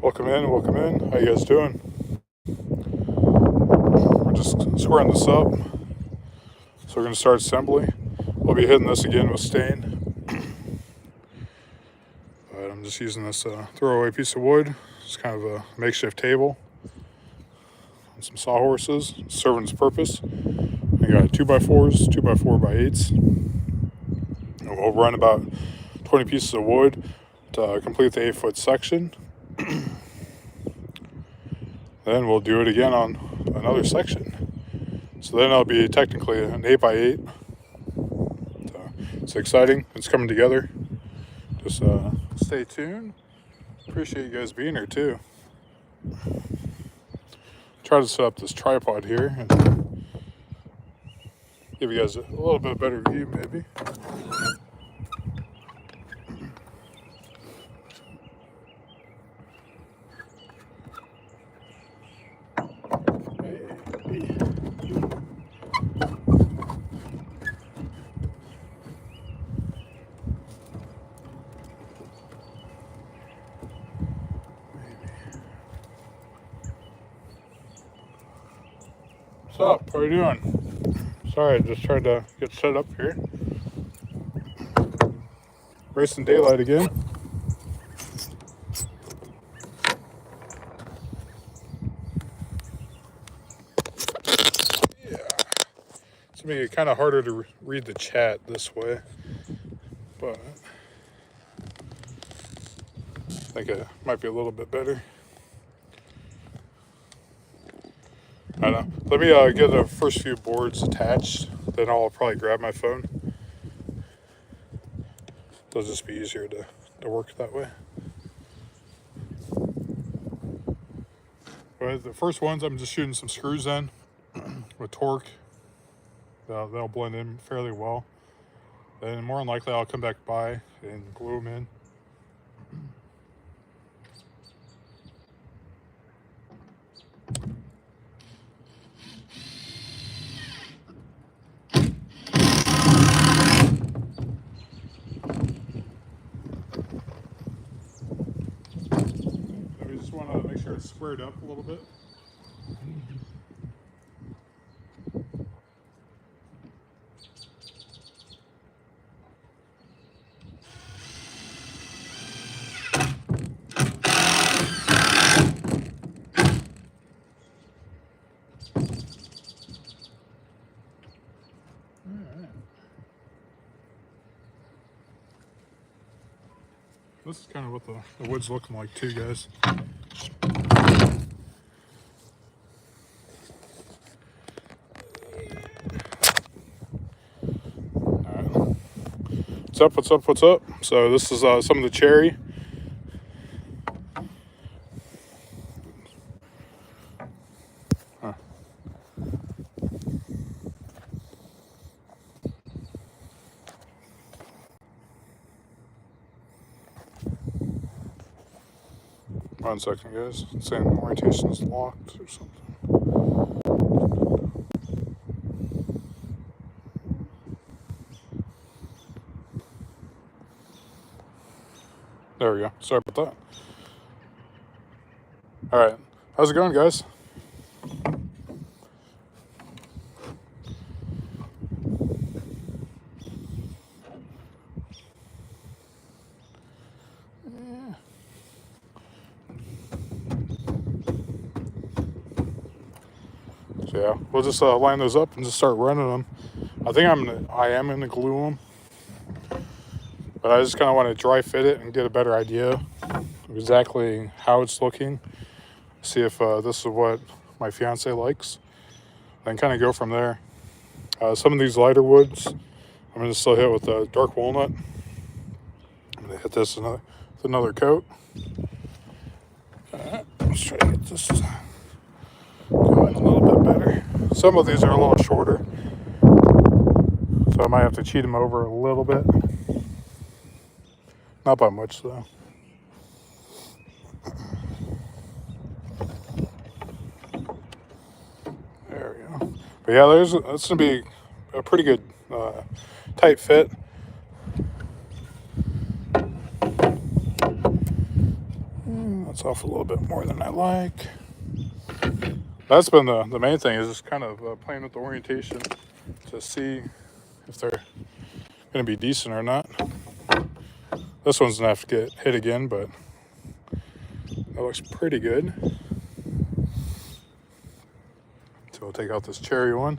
Welcome in, welcome in. How you guys doing? We're just squaring this up. So we're going to start assembly. We'll be hitting this again with stain. But I'm just using this throwaway piece of wood. It's kind of a makeshift table. And some sawhorses, serving its purpose. I got 2x4s, 2x4x8s. And we'll run about 20 pieces of wood to complete the 8-foot section. Then we'll do it again on another section. So then it'll be technically an 8x8. So it's exciting. It's coming together. Just stay tuned. Appreciate you guys being here too. Try to set up this tripod here and give you guys a little bit better view maybe. What's up? How are you doing? Sorry, I just tried to get set up here. Racing daylight again. Yeah. It's making it kind of harder to read the chat this way, but I think it might be a little bit better. I don't know. Let me get the first few boards attached, then I'll probably grab my phone. It'll just be easier to work that way. But the first ones, I'm just shooting some screws in with torque. They'll blend in fairly well. Then more than likely I'll come back by and glue them in. We just want to make sure it's squared up a little bit. This is kind of what the wood's looking like too, guys. Alright. What's up, what's up, what's up? So this is some of the cherry. One second, guys. It's saying orientation is locked or something. There we go. Sorry about that. Alright. How's it going, guys? So yeah, we'll just line those up and just start running them. I think I am gonna glue them, but I just kind of want to dry fit it and get a better idea of exactly how it's looking. See if this is what my fiance likes, then kind of go from there. Some of these lighter woods, I'm gonna still hit with the dark walnut. I'm gonna hit this with another coat. Let's try to get this going a little bit better. Some of these are a little shorter, so I might have to cheat them over a little bit. Not by much though. There we go. But yeah, that's gonna be a pretty good tight fit. That's off a little bit more than I like. That's been the main thing, is just kind of playing with the orientation to see if they're going to be decent or not. This one's going to have to get hit again, but that looks pretty good. So we'll take out this cherry one.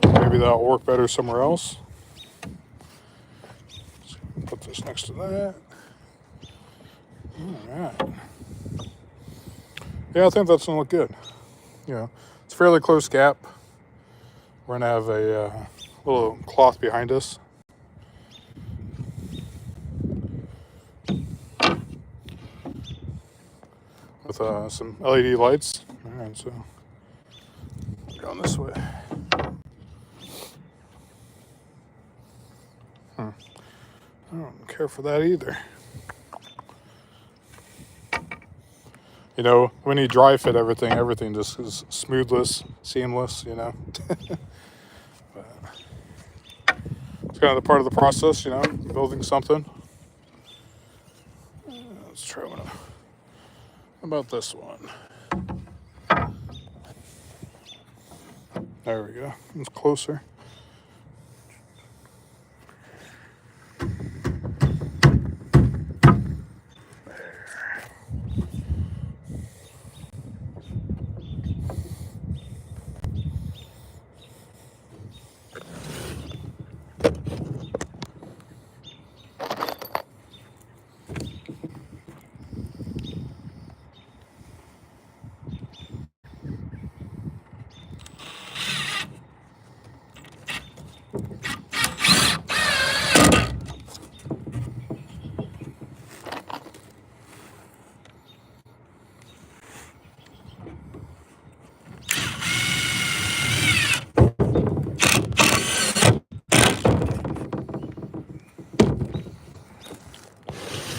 Maybe that'll work better somewhere else. Put this next to that. All right. Yeah, I think that's going to look good. You know, it's a fairly close gap. We're going to have a little cloth behind us. With some LED lights. All right, so going this way. I don't care for that either. You know, when you dry fit everything just is smoothless, seamless, you know. But it's kind of the part of the process, you know, building something. Let's try one. How about this one? There we go. It's closer.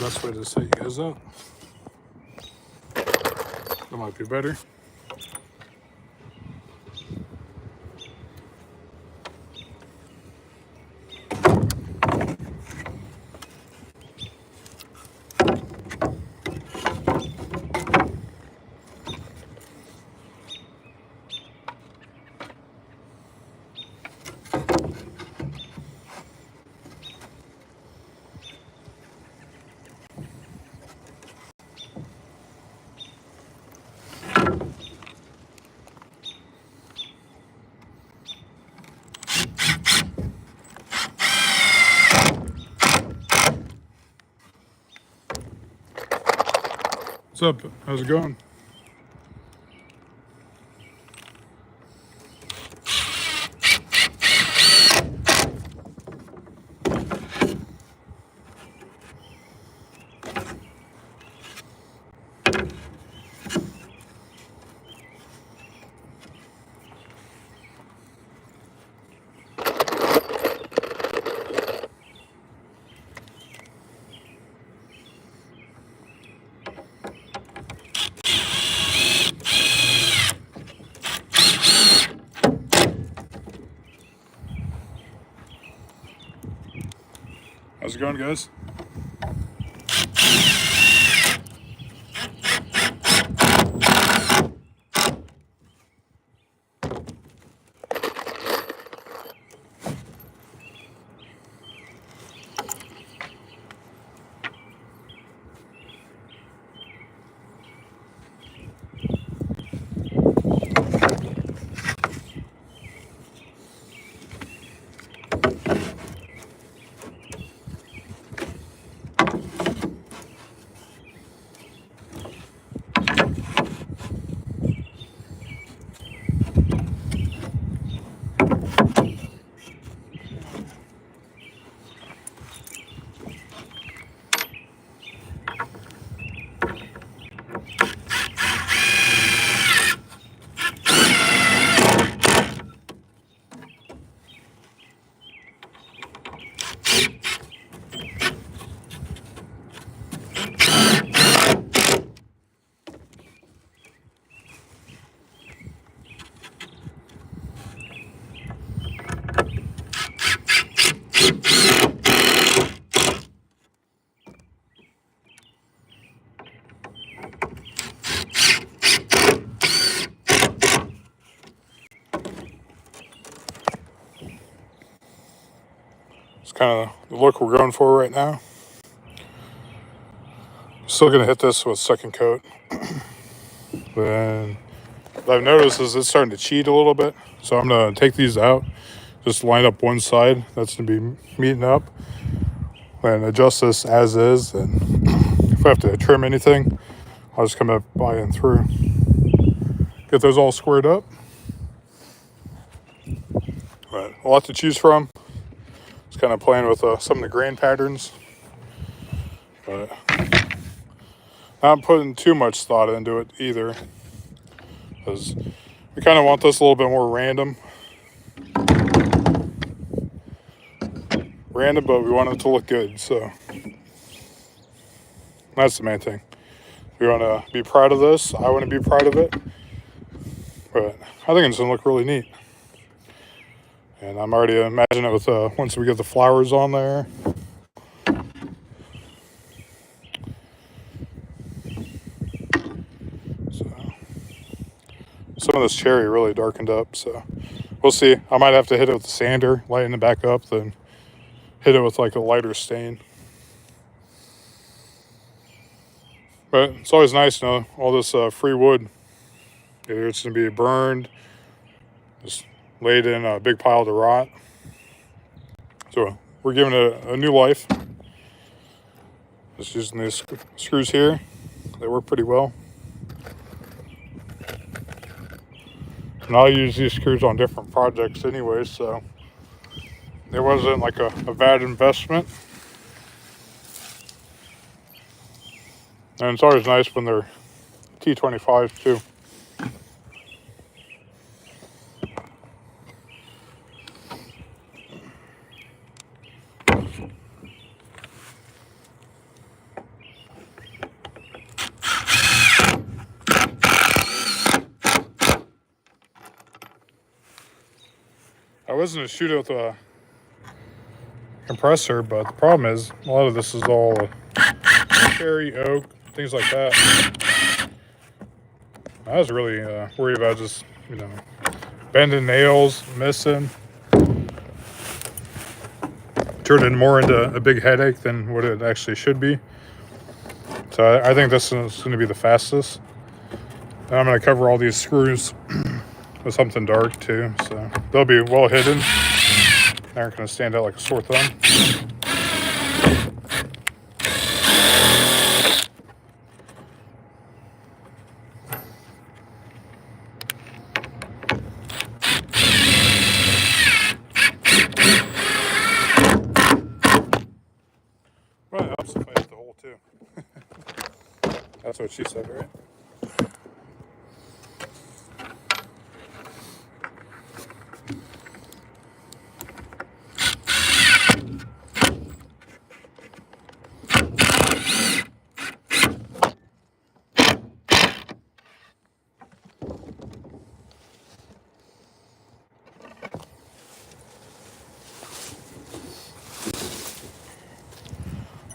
Best way to set you guys up. That might be better. What's up? How's it going? How's it going, guys? kind of the look we're going for right now. Still gonna hit this with second coat. Then what I've noticed is it's starting to cheat a little bit. So I'm gonna take these out, just line up one side that's gonna be meeting up, and adjust this as is. And if I have to trim anything, I'll just come up by and through. Get those all squared up. But a lot to choose from. Just kind of playing with some of the grain patterns. But not putting too much thought into it either, because we kind of want this a little bit more random, but we want it to look good. So that's the main thing. We want to be proud of this. I want to be proud of it. But I think it's going to look really neat. And I'm already imagining it with once we get the flowers on there. So some of this cherry really darkened up. So we'll see. I might have to hit it with the sander, lighten it back up, then hit it with like a lighter stain. But it's always nice to know all this free wood. Either it's going to be burned, just laid in a big pile to rot. So we're giving it a new life. Just using these screws here. They work pretty well. And I'll use these screws on different projects anyway, so it wasn't like a bad investment. And it's always nice when they're T25s too. I was going to shoot it with a compressor, but the problem is a lot of this is all cherry, oak, things like that. I was really worried about just, bending nails, missing. Turning more into a big headache than what it actually should be. So I think this is going to be the fastest. And I'm going to cover all these screws with something dark too, so they'll be well hidden. They aren't going to stand out like a sore thumb. Well, it helps if I hit the hole too. That's what she said, right?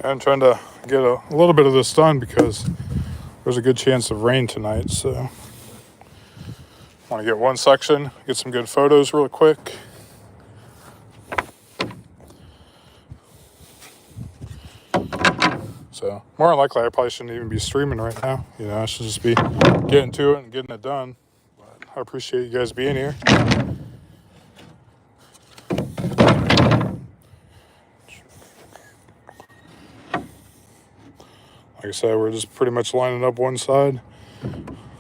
I'm trying to get a little bit of this done because there's a good chance of rain tonight. So I want to get one section, get some good photos real quick. So more than likely, I probably shouldn't even be streaming right now. I should just be getting to it and getting it done. But I appreciate you guys being here. Like I said, we're just pretty much lining up one side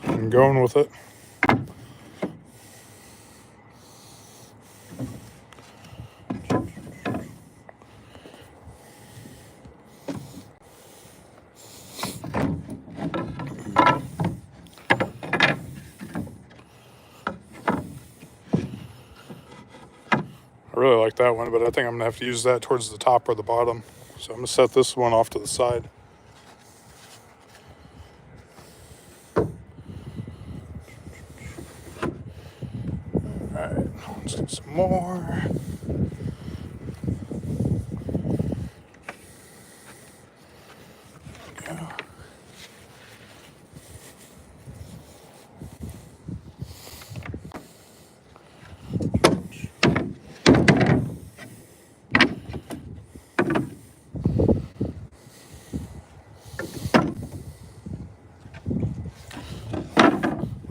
and going with it. I really like that one, but I think I'm going to have to use that towards the top or the bottom. So I'm going to set this one off to the side. Alright, let's get some more.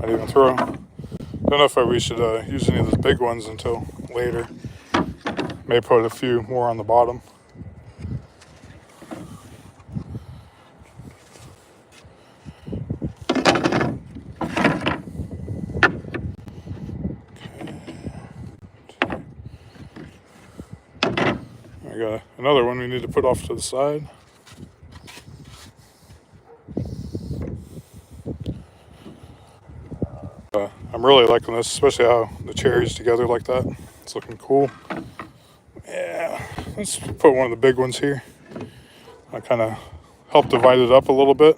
Might even throw. Don't know if we should use any of those big ones until later. May put a few more on the bottom. I got another one we need to put off to the side. I'm really liking this, especially how the cherries together like that. It's looking cool. Yeah, let's put one of the big ones here. I kind of help divide it up a little bit.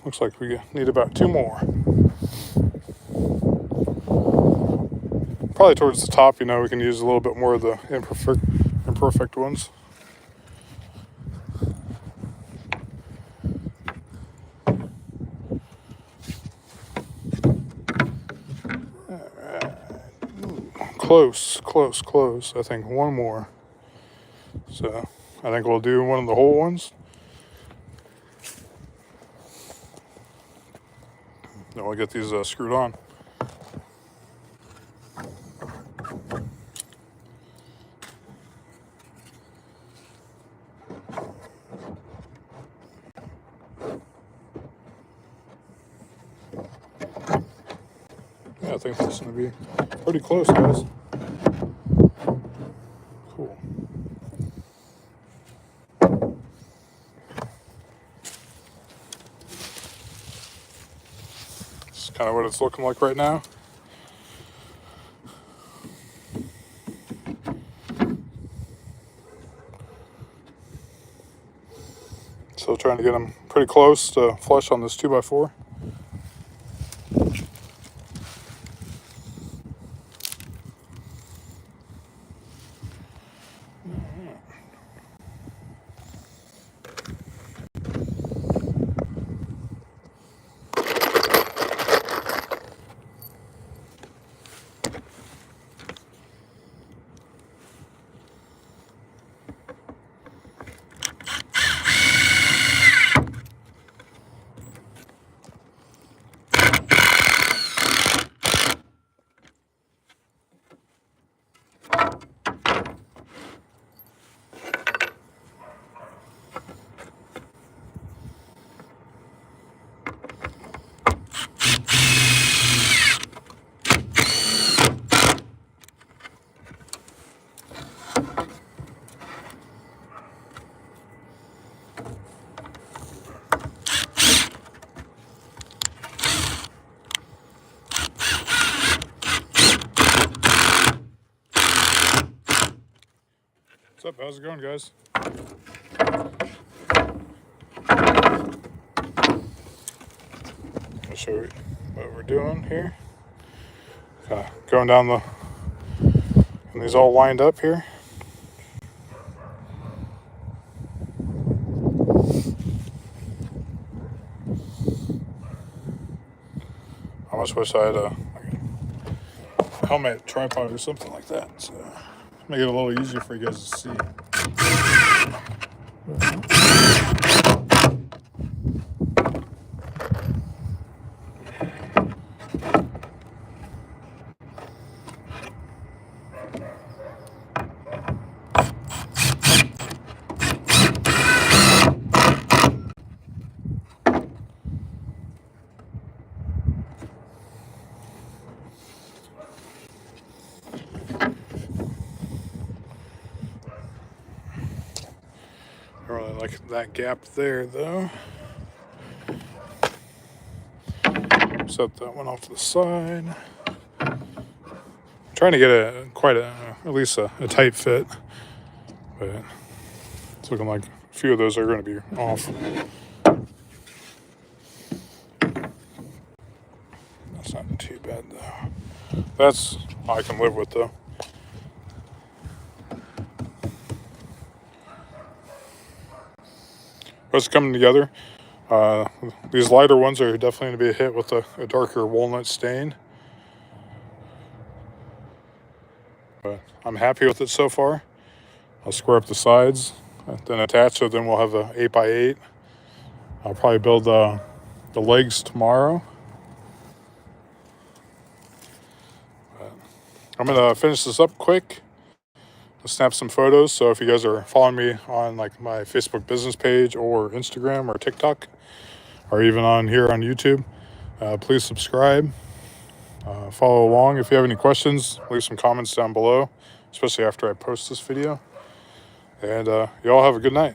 Looks like we need about 2 more. Probably towards the top, we can use a little bit more of the imperfect ones. Close. I think one more. So I think we'll do one of the whole ones. Then we'll get these screwed on. Yeah, I think that's going to be pretty close, guys. Cool. This is kind of what it's looking like right now. Still trying to get them pretty close to flush on this 2x4. What's up? How's it going, guys? I'll show you what we're doing here. Kind of going down and these all lined up here. I almost wish I had a helmet tripod or something like that, so make it a little easier for you guys to see. I really like that gap there, though. Set that one off to the side. I'm trying to get at least a tight fit, but it's looking like a few of those are going to be off. That's not too bad, though. That's I can live with, though. What's coming together? These lighter ones are definitely going to be a hit with a darker walnut stain. But I'm happy with it so far. I'll square up the sides, then attach it. Then we'll have a 8x8. I'll probably build the legs tomorrow. But I'm gonna finish this up quick. I'll snap some photos. So if you guys are following me on like my Facebook business page or Instagram or TikTok, or even on here on YouTube, please subscribe. Follow along. If you have any questions, leave some comments down below, especially after I post this video. And y'all have a good night.